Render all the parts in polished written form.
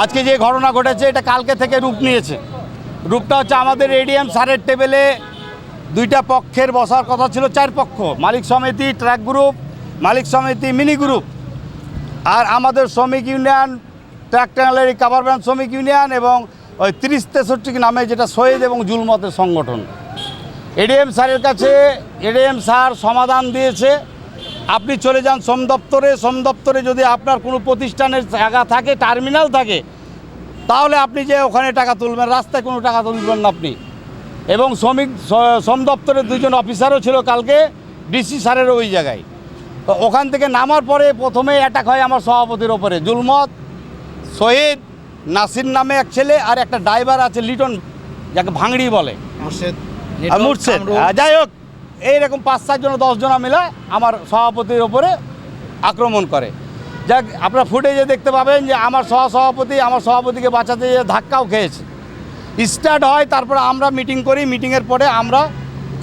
আজকে যে ঘটনা ঘটেছে এটা কালকে থেকে রূপ নিয়েছে। রূপটা হচ্ছে আমাদের এডিএম স্যারের টেবিলে দুইটা পক্ষের বসার কথা ছিল, 4 পক্ষ, মালিক সমিতি, ট্রাক গ্রুপ, মালিক সমিতি, মিনি গ্রুপ, আর আমাদের শ্রমিক union, truck tannery cover van শ্রমিক ইউনিয়ন এবং ওই 30-63 নামে যেটা শহীদ এবং জুলমতের সংগঠন। এডিএম স্যারের কাছে এডিএম স্যার সমাধান দিয়েছে, আপনি চলে যান শ্রম দপ্তরে। শ্রম দপ্তরে যদি আপনার কোনো প্রতিষ্ঠানের জায়গা থাকে, টার্মিনাল থাকে, তাহলে আপনি যে ওখানে টাকা তুলবেন, রাস্তায় কোনো টাকা তুলবেন না আপনি। এবং শ্রম দপ্তরের 2জন অফিসারও ছিল কালকে ডিসি স্যারের ওই জায়গায়। তো ওখান থেকে নামার পরে প্রথমেই অ্যাটাক হয় আমার সভাপতির ওপরে। জুলমত, শহীদ, নাসির নামে এক ছেলে, আর একটা ড্রাইভার আছে লিটন, যাকে ভাঙড়ি বলে, মুর্শেদ। যাই হোক, এইরকম 5-7 জন 10 জন মিলে আমার সভাপতির ওপরে আক্রমণ করে। যাক, আপনারা ফুটেজে দেখতে পাবেন যে আমার সভাপতিকে বাঁচাতে গিয়ে ধাক্কাও খেয়েছে। স্টার্ট হয়, তারপরে আমরা মিটিং করি। মিটিংয়ের পরে আমরা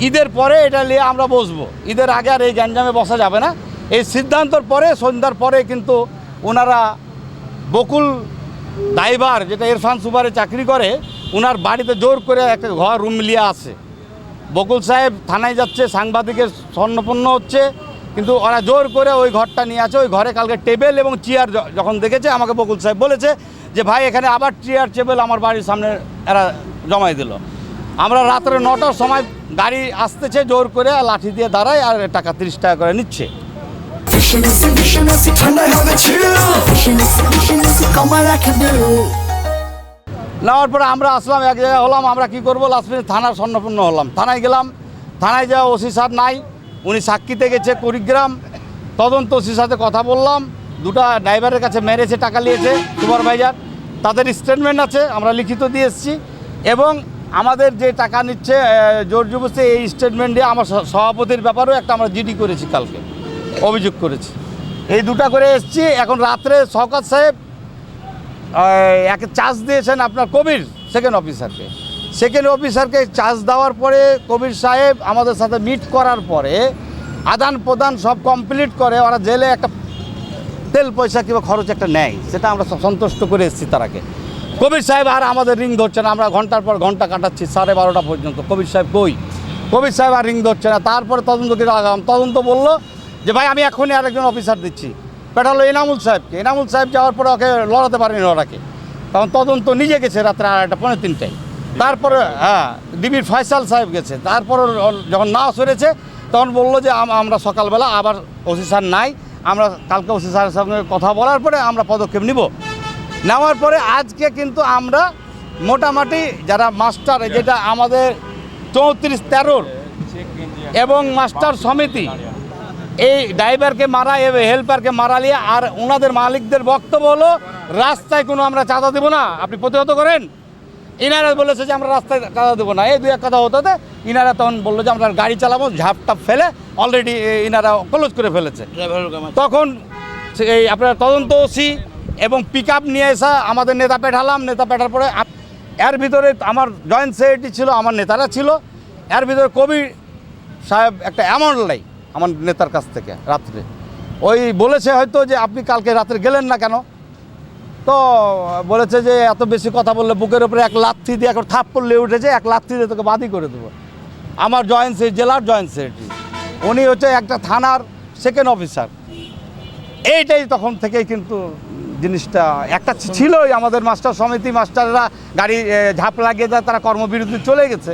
ঈদের পরে এটা নিয়ে আমরা বসবো। ঈদের আগে আর এই গ্যাঞ্জামে বসা যাবে না। এই সিদ্ধান্তর পরে সন্ধ্যার পরে কিন্তু ওনারা বকুল ড্রাইভার, যেটা ইরফান সুপারে চাকরি করে, ওনার বাড়িতে জোর করে একটা ঘর রুম নিয়ে আসে। বকুল সাহেব থানায় যাচ্ছে, সাংবাদিকের স্বর্ণপন্ন হচ্ছে, কিন্তু ওরা জোর করে ওই ঘরটা নিয়ে আছে। ওই ঘরে কালকে টেবিল এবং চেয়ার যখন দেখেছে, আমাকে বকুল সাহেব বলেছে যে ভাই এখানে আবার চেয়ার টেবিল আমার বাড়ির সামনে এরা জমাই দিল। আমরা রাত্রে 9টার সময় গাড়ি আসতেছে, জোর করে লাঠি দিয়ে দাঁড়ায় আর টাকা 30 টাকা করে নিচ্ছে। নেওয়ার পরে আমরা আসলাম, এক জায়গায় হলাম। আমরা কি করবো, লাস্ট মিনিট থানার স্বর্ণপূর্ণ হলাম। থানায় গেলাম, থানায় যাওয়া ওসি স্যার নাই, উনি সাক্ষীতে গেছে কুড়িগ্রাম। তদন্ত ওসির সাথে কথা বললাম, 2টা ড্রাইভারের কাছে মেরেছে, টাকা নিয়েছে সুপারভাইজার, তাদের স্টেটমেন্ট আছে, আমরা লিখিত দিয়ে এসেছি। এবং আমাদের যে টাকা নিচ্ছে জোর জবরদস্তি, এই স্টেটমেন্ট দিয়ে আমার সভাপতির ব্যাপারেও একটা আমরা জিডি করেছি, কালকে অভিযোগ করেছি। এই 2টা করে এসেছি। এখন রাত্রে শওকত সাহেব একে চার্জ দিয়েছেন আপনার কবির সেকেন্ড অফিসারকে চার্জ দেওয়ার পরে কবির সাহেব আমাদের সাথে মিট করার পরে আদান প্রদান সব কমপ্লিট করে ওরা জেলে একটা তেল পয়সা কিংবা খরচ একটা নেয়, সেটা আমরা সব সন্তুষ্ট করে এসেছি তারাকে। কবির সাহেব আর আমাদের রিং ধরছে না, আমরা ঘন্টার পর ঘন্টা কাটাচ্ছি 12:30 পর্যন্ত। কবির সাহেব কই? কবির সাহেব আর রিং ধরছে না। তারপরে তদন্তকে লাগাম, তদন্ত বললো যে ভাই আমি এখনই আরেকজন অফিসার দিচ্ছি। পেটালো এনামুল সাহেবকে। এনামুল সাহেব যাওয়ার পরে ওকে লড়াতে পারেনি ওরাকে, কারণ তদন্ত নিজে গেছে রাত্রে 2:30-3টায়। তারপরে ডিবির ফয়সাল সাহেব গেছে। তারপর যখন না সরেছে তখন বললো যে আমরা সকালবেলা আবার ওসি স্যার নাই, আমরা কালকে ওসি স্যারের সঙ্গে কথা বলার পরে আমরা পদক্ষেপ নিব। নেওয়ার পরে আজকে কিন্তু আমরা মোটামুটি যারা মাস্টার, যেটা আমাদের 34-13 এবং মাস্টার সমিতি, এই ড্রাইভারকে মারা এবং হেল্পারকে মারা নিয়ে, আর ওনাদের মালিকদের বক্তব্য হলো রাস্তায় কোনো আমরা চাঁদা দেবো না, আপনি প্রতিহত করেন। ইনারা বলেছে যে আমরা রাস্তায় চাঁদা দেবো না। এই 2-1 কথা হতে ইনারা তখন বললো যে আমরা গাড়ি চালাবো, ঝাপটাপ ফেলে অলরেডি ইনারা ক্লোজ করে ফেলেছে। তখন এই আপনার তদন্ত ওসি এবং পিক আপ নিয়ে এসে আমাদের নেতা পেঠালাম। নেতা পেঠার পরে এর ভিতরে আমার জয়েন্ট সেক্রেটারি ছিল, আমার নেতারা ছিল। এর ভিতরে কবির সাহেব একটা অ্যামাউন্ট লাই আমার নেতার কাছ থেকে রাত্রে, ওই বলেছে হয়তো যে আপনি কালকে রাত্রে গেলেন না কেন? তো বলেছে যে এত বেশি কথা বললে বুকের উপরে 1 লাথি দিয়ে এখন থাপ পড়লে উঠেছে, 1 লাথি দিয়ে তোকে বাদী করে দেবো। আমার জেলার জয়েন্ট সেক্রেটারি, উনি হচ্ছে একটা থানার সেকেন্ড অফিসার। এইটাই তখন থেকেই কিন্তু জিনিসটা একটা ছিলই। আমাদের মাস্টার সমিতি মাস্টাররা গাড়ি ঝাঁপ লাগিয়ে দেয়, তারা কর্মবিরতি চলে গেছে।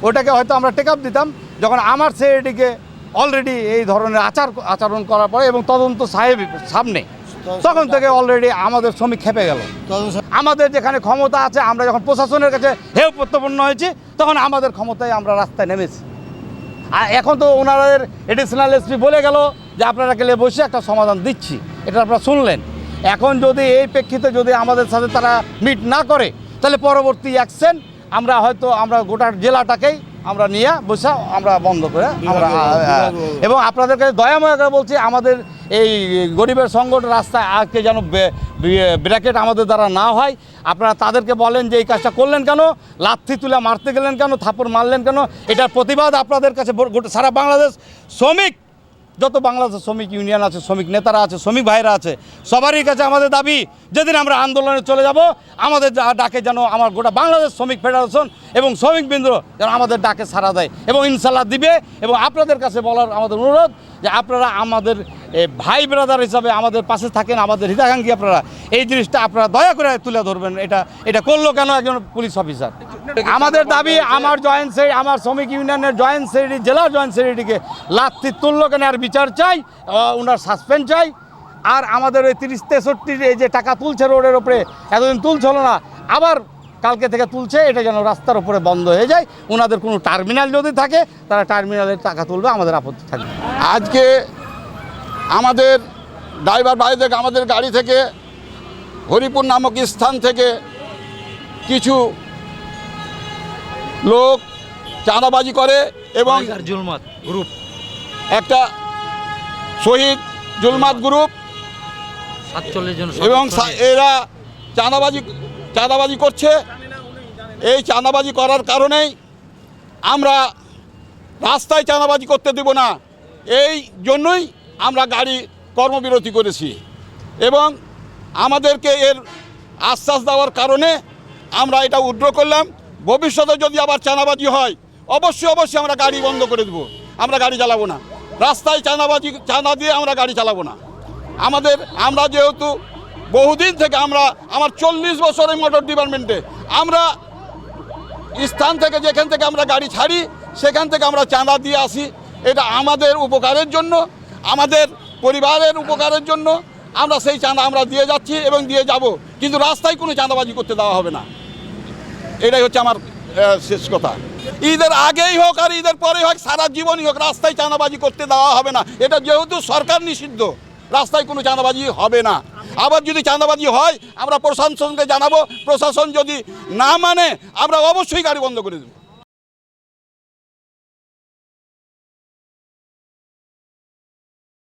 ওটাকে হয়তো আমরা টেক আপ দিতাম। যখন আমার সেক্রেটারিকে অলরেডি এই ধরনের আচরণ করার পরে এবং তদন্ত সাহেবের সামনে, তখন থেকে অলরেডি আমাদের শ্রমিক খেপে গেল। আমাদের যেখানে ক্ষমতা আছে, আমরা যখন প্রশাসনের কাছে হেয় প্রত্যপন্ন হয়েছি, তখন আমাদের ক্ষমতায় আমরা রাস্তায় নেমেছি। আর এখন তো ওনাদের এডিশনাল এসপি বলে গেল যে আপনারা গেলে বসে একটা সমাধান দিচ্ছি, এটা আপনারা শুনলেন। এখন যদি এই প্রেক্ষিতে যদি আমাদের সাথে তারা মিট না করে, তাহলে পরবর্তী অ্যাকশন আমরা গোটা জেলাটাকেই আমরা নিয়ে বসে আমরা বন্ধ করে আমরা, এবং আপনাদেরকে দয়াময় করে বলছি, আমাদের এই গরিবের সংগঠন রাস্তায় আজকে যেন ব্র্যাকেট আমাদের দ্বারা না হয়। আপনারা তাদেরকে বলেন যে এই কাজটা করলেন কেন, লাথি তুলে মারতে গেলেন কেন, থাপড় মারলেন কেন। এটার প্রতিবাদ আপনাদের কাছে সারা বাংলাদেশ শ্রমিক যত বাংলাদেশ শ্রমিক ইউনিয়ন আছে, শ্রমিক নেতারা আছে, শ্রমিক ভাইরা আছে, সবারই কাছে আমাদের দাবি যেদিন আমরা আন্দোলনে চলে যাব আমাদের ডাকে যেন আমার গোটা বাংলাদেশ শ্রমিক ফেডারেশন এবং শ্রমিকবৃন্দ যেন আমাদের ডাকে সাড়া দেয় এবং ইনশাল্লাহ দিবে। এবং আপনাদের কাছে বলার আমাদের অনুরোধ যে আপনারা আমাদের ভাই ব্রাদার হিসাবে আমাদের পাশে থাকেন, আমাদের হিতাকাঙ্ক্ষী, আপনারা এই জিনিসটা আপনারা দয়া করে তুলে ধরবেন। এটা করলো কেন একজন পুলিশ অফিসার? আমাদের দাবি আমার আমার শ্রমিক ইউনিয়নের জয়েন্ট সেক্রেটারি, জেলা জয়েন্ট সেক্রেটারিকে লাথি তুললো কেন আর বিচার চাই, ওনার সাসপেন্ড চাই। আর আমাদের ওই 30-63 এই যে টাকা তুলছে রোডের ওপরে, এতদিন তুলছিল না, আবার কালকে থেকে তুলছে, এটা যেন রাস্তার উপরে বন্ধ হয়ে যায়। ওনাদের কোনো টার্মিনাল যদি থাকে তারা টার্মিনালের টাকা তুলবে, আমাদের আপত্তি থাকবে। আজকে আমাদের ড্রাইভার ভাইদের আমাদের গাড়ি থেকে হরিপুর নামক স্থান থেকে কিছু লোক চাঁদাবাজি করে এবং জুলমাত গ্রুপ, একটা শহীদ জুলমাত গ্রুপ 47 জন এবং এরা চাঁদাবাজি করছে। এই চাঁদাবাজি করার কারণেই আমরা রাস্তায় চাঁদাবাজি করতে দেব না, এই জন্যই আমরা গাড়ি কর্মবিরতি করেছি। এবং আমাদেরকে এর আশ্বাস দেওয়ার কারণে আমরা এটা উইথড্র করলাম। ভবিষ্যতে যদি আবার চাঁদাবাজি হয় অবশ্যই আমরা গাড়ি বন্ধ করে দেবো, আমরা গাড়ি চালাবো না। রাস্তায় চাঁদা দিয়ে আমরা গাড়ি চালাবো না। আমরা যেহেতু বহুদিন থেকে আমার 40 বছর এই মোটর ডিপার্টমেন্টে, আমরা স্থান থেকে যেখান থেকে আমরা গাড়ি ছাড়ি সেখান থেকে আমরা চাঁদা দিয়ে আসি। এটা আমাদের উপকারের জন্য, আমাদের পরিবারের উপকারের জন্য আমরা সেই চাঁদা আমরা দিয়ে যাচ্ছি এবং দিয়ে যাব, কিন্তু রাস্তায় কোনো চাঁদাবাজি করতে দেওয়া হবে না। এটাই হচ্ছে আমার শেষ কথা। ঈদের আগেই হোক আর ঈদের পরেই হোক, সারা জীবনই হোক, রাস্তায় চাঁদাবাজি করতে দেওয়া হবে না। এটা যেহেতু সরকার নিষিদ্ধ, রাস্তায় কোনো চাঁদাবাজি হবে না। আবার যদি চাঁদাবাজি হয় আমরা প্রশাসনকে জানাবো, প্রশাসন যদি না মানে আমরা অবশ্যই গাড়ি বন্ধ করে দেবো।